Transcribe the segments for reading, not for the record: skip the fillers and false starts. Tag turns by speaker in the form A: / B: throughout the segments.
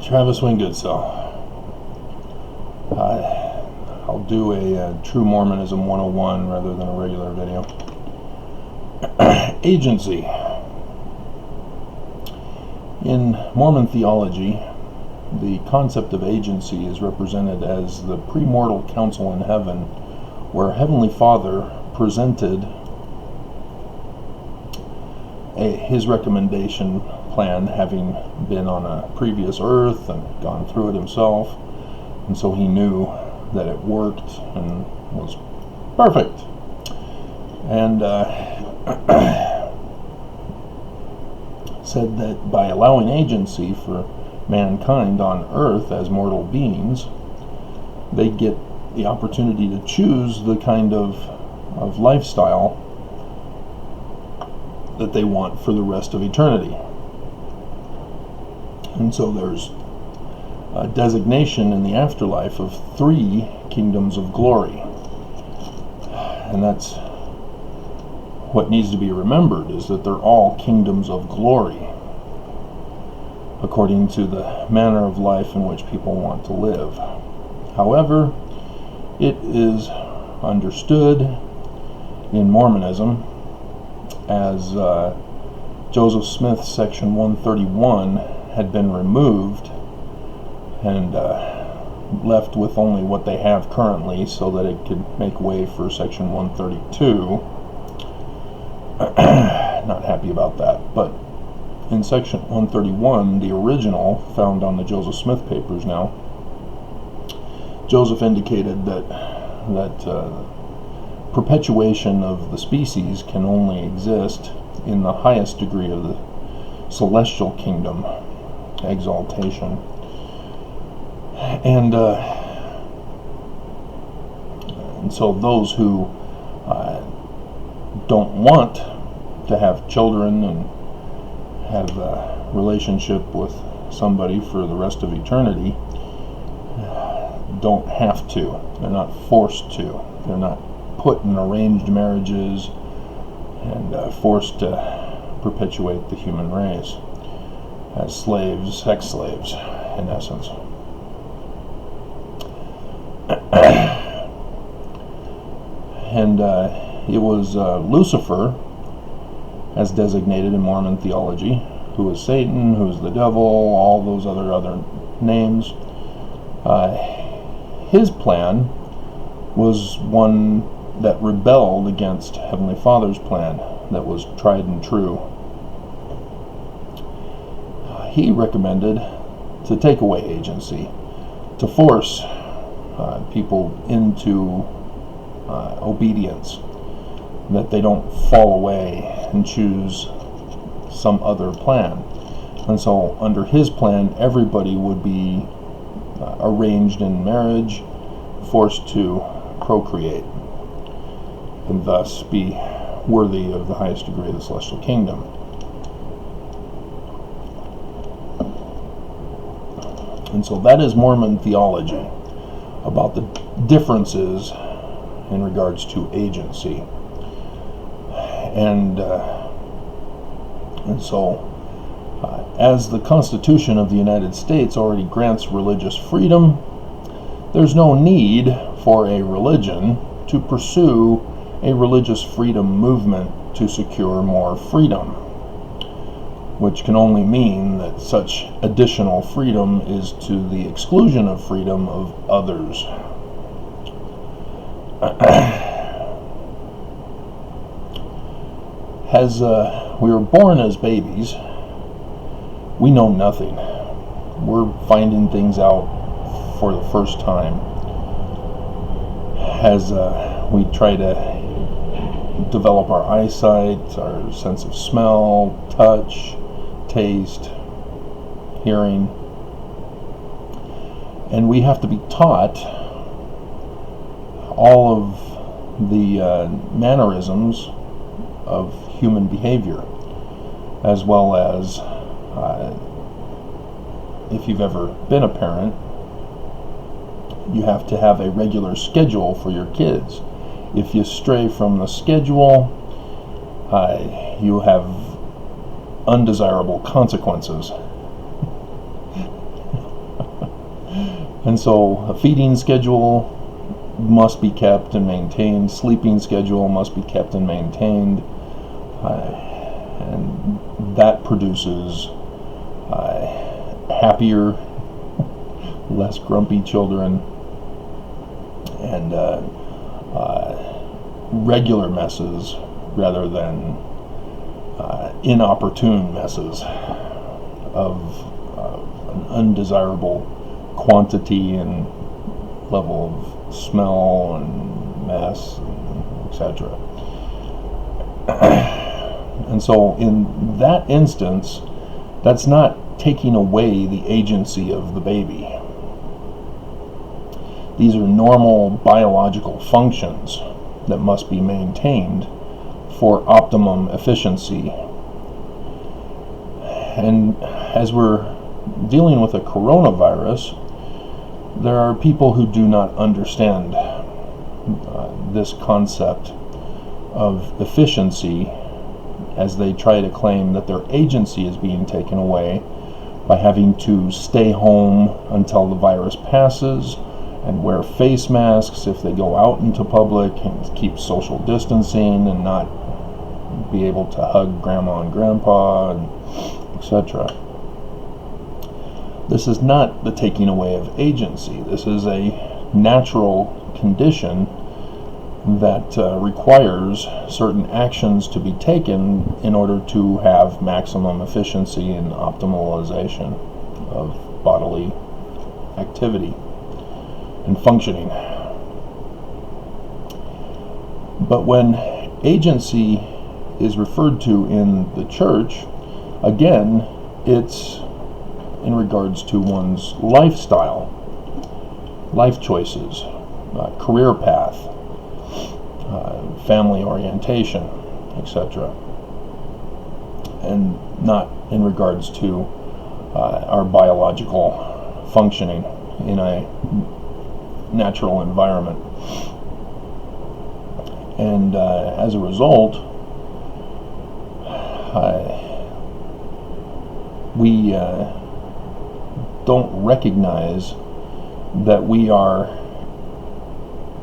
A: Travis Wingoodsell. I'll do a True Mormonism 101 rather than a regular video. Agency. In Mormon theology, the concept of agency is represented as the premortal council in heaven, where Heavenly Father presented his recommendation plan, having been on a previous earth and gone through it himself, and so he knew that it worked and was perfect. And said that by allowing agency for mankind on earth as mortal beings, they get the opportunity to choose the kind of lifestyle that they want for the rest of eternity. And so there's a designation in the afterlife of 3 kingdoms of glory. And that's what needs to be remembered, is that they're all kingdoms of glory, according to the manner of life in which people want to live. However, it is understood in Mormonism as Joseph Smith's section 131 had been removed and left with only what they have currently, so that it could make way for section 132. Not happy about that, but in section 131, the original found on the Joseph Smith papers now, Joseph indicated that perpetuation of the species can only exist in the highest degree of the celestial kingdom, exaltation. And so those who don't want to have children and have a relationship with somebody for the rest of eternity don't have to. They're not forced to. They're not put in arranged marriages and forced to perpetuate the human race as slaves, sex slaves, in essence. And it was Lucifer, as designated in Mormon theology, who is Satan, who is the devil, all those other names. His plan was one that rebelled against Heavenly Father's plan that was tried and true. He recommended to take away agency, to force people into obedience, that they don't fall away and choose some other plan. And so under his plan, everybody would be arranged in marriage, forced to procreate, and thus be worthy of the highest degree of the celestial kingdom. And so that is Mormon theology about the differences in regards to agency. And so as the Constitution of the United States already grants religious freedom, there's no need for a religion to pursue a religious freedom movement to secure more freedom, which can only mean that such additional freedom is to the exclusion of freedom of others. As we were born as babies, we know nothing. We're finding things out for the first time as we try to develop our eyesight, our sense of smell, touch, taste, hearing. And we have to be taught all of the mannerisms of human behavior, as well as if you've ever been a parent, you have to have a regular schedule for your kids. If you stray from the schedule, you have undesirable consequences. And so a feeding schedule must be kept and maintained, sleeping schedule must be kept and maintained, and that produces happier, less grumpy children, and regular messes rather than inopportune messes of an undesirable quantity and level of smell and mess, etc. And so in that instance, that's not taking away the agency of the baby. These are normal biological functions that must be maintained for optimum efficiency. And as we're dealing with a coronavirus, there are people who do not understand this concept of efficiency, as they try to claim that their agency is being taken away by having to stay home until the virus passes and wear face masks if they go out into public, and keep social distancing and not be able to hug grandma and grandpa, and etc. This is not the taking away of agency. This is a natural condition that requires certain actions to be taken in order to have maximum efficiency and optimalization of bodily activity and functioning. But when agency is referred to in the church, again, it's in regards to one's lifestyle, life choices, career path, family orientation, etc., and not in regards to our biological functioning in a natural environment. And as a result, we don't recognize that we are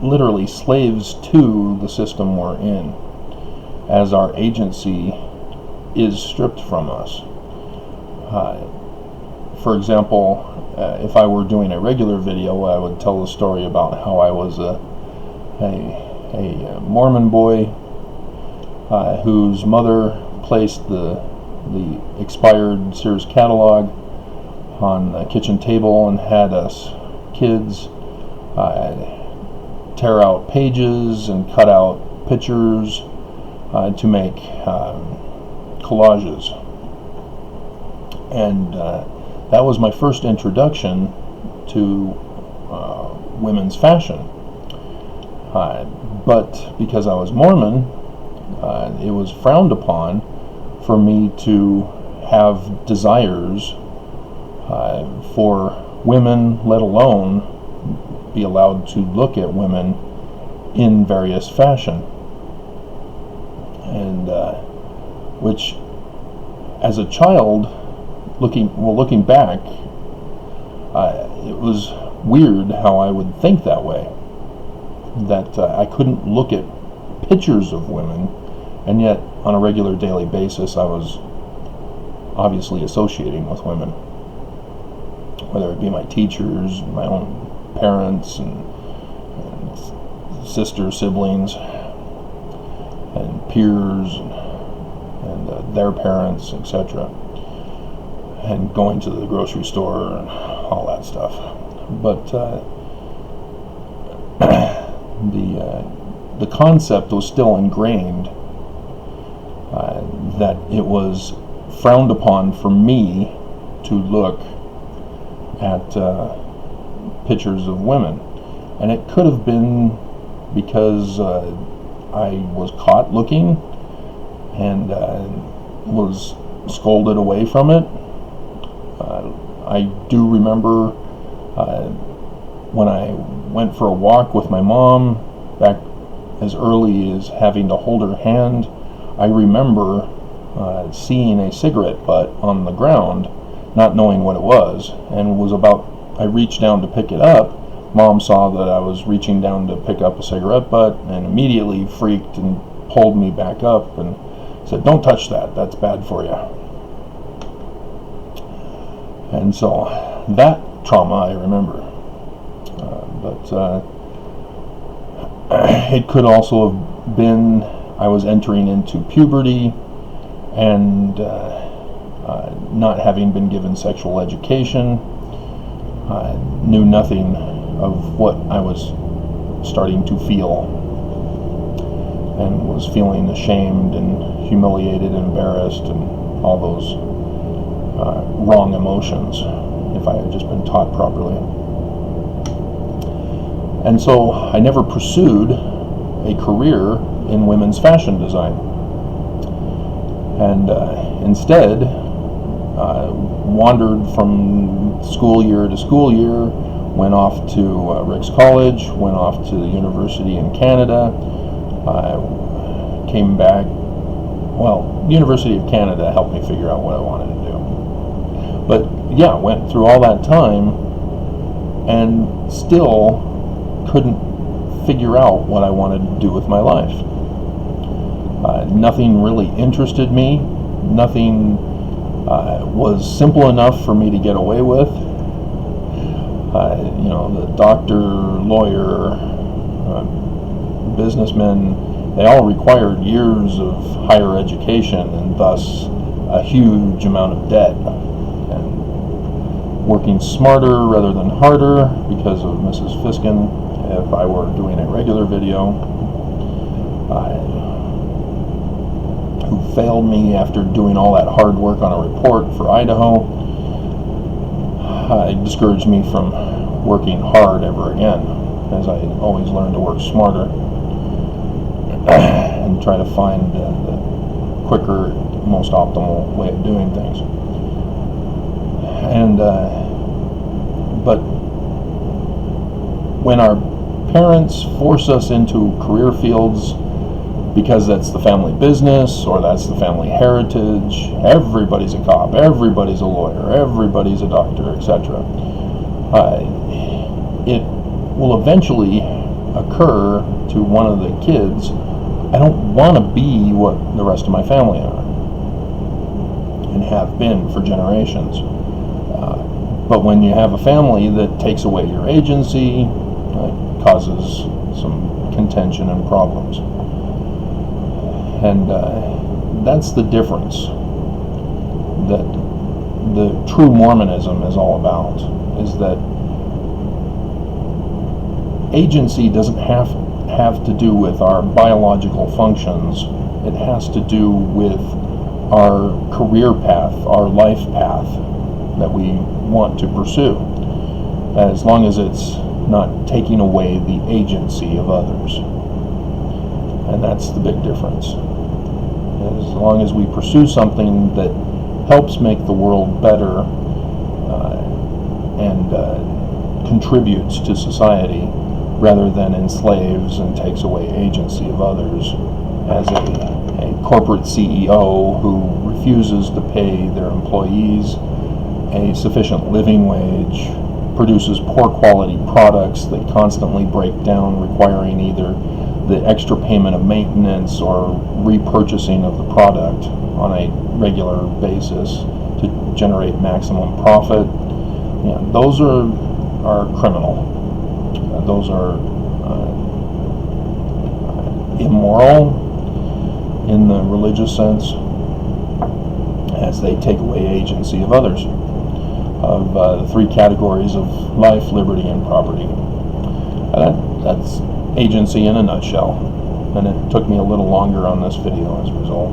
A: literally slaves to the system we're in, as our agency is stripped from us. For example, if I were doing a regular video, I would tell the story about how I was a Mormon boy whose mother placed the expired Sears catalog on the kitchen table and had us kids tear out pages and cut out pictures to make collages. And that was my first introduction to women's fashion. But because I was Mormon, it was frowned upon for me to have desires for women, let alone be allowed to look at women in various fashion. And which, as a child, looking back, it was weird how I would think that way, that I couldn't look at pictures of women, and yet on a regular daily basis I was obviously associating with women, whether it be my teachers, my own parents, and sister siblings, and peers, and their parents, etc., and going to the grocery store and all that stuff. But the concept was still ingrained that it was frowned upon for me to look at pictures of women, and it could have been because I was caught looking and was scolded away from it. I do remember when I went for a walk with my mom back as early as having to hold her hand. I remember seeing a cigarette butt on the ground, not knowing what it was, and was about I reached down to pick it up, Mom saw that I was reaching down to pick up a cigarette butt and immediately freaked and pulled me back up and said, "Don't touch that, that's bad for you." And so that trauma I remember. But it could also have been I was entering into puberty and not having been given sexual education. I knew nothing of what I was starting to feel and was feeling ashamed and humiliated and embarrassed and all those wrong emotions if I had just been taught properly. And so I never pursued a career in women's fashion design, and instead wandered from school year to school year, went off to Rick's College, went off to the university in Canada, came back. Well, the University of Canada helped me figure out what I wanted to do. But yeah, went through all that time and still couldn't figure out what I wanted to do with my life. Nothing really interested me. Nothing was simple enough for me to get away with. The doctor, lawyer, businessmen, they all required years of higher education and thus a huge amount of debt. And working smarter rather than harder because of Mrs. Fiskin, if I were doing a regular video, who failed me after doing all that hard work on a report for Idaho, discouraged me from working hard ever again, as I always learned to work smarter and try to find the quicker, most optimal way of doing things. And but when our parents force us into career fields because that's the family business or that's the family heritage, everybody's a cop, everybody's a lawyer, everybody's a doctor, etc. It will eventually occur to one of the kids, I don't want to be what the rest of my family are and have been for generations. But when you have a family that takes away your agency, it causes some contention and problems. And that's the difference that the true Mormonism is all about, is that agency doesn't have to do with our biological functions. It has to do with our career path, our life path that we want to pursue, as long as it's not taking away the agency of others. And that's the big difference. As long as we pursue something that helps make the world better and contributes to society rather than enslaves and takes away agency of others, as a corporate CEO who refuses to pay their employees a sufficient living wage, produces poor quality products that constantly break down, requiring either the extra payment of maintenance or repurchasing of the product on a regular basis to generate maximum profit. Those are criminal. Those are immoral in the religious sense, as they take away agency of others, of the three categories of life, liberty, and property. That's agency in a nutshell, and it took me a little longer on this video as a result.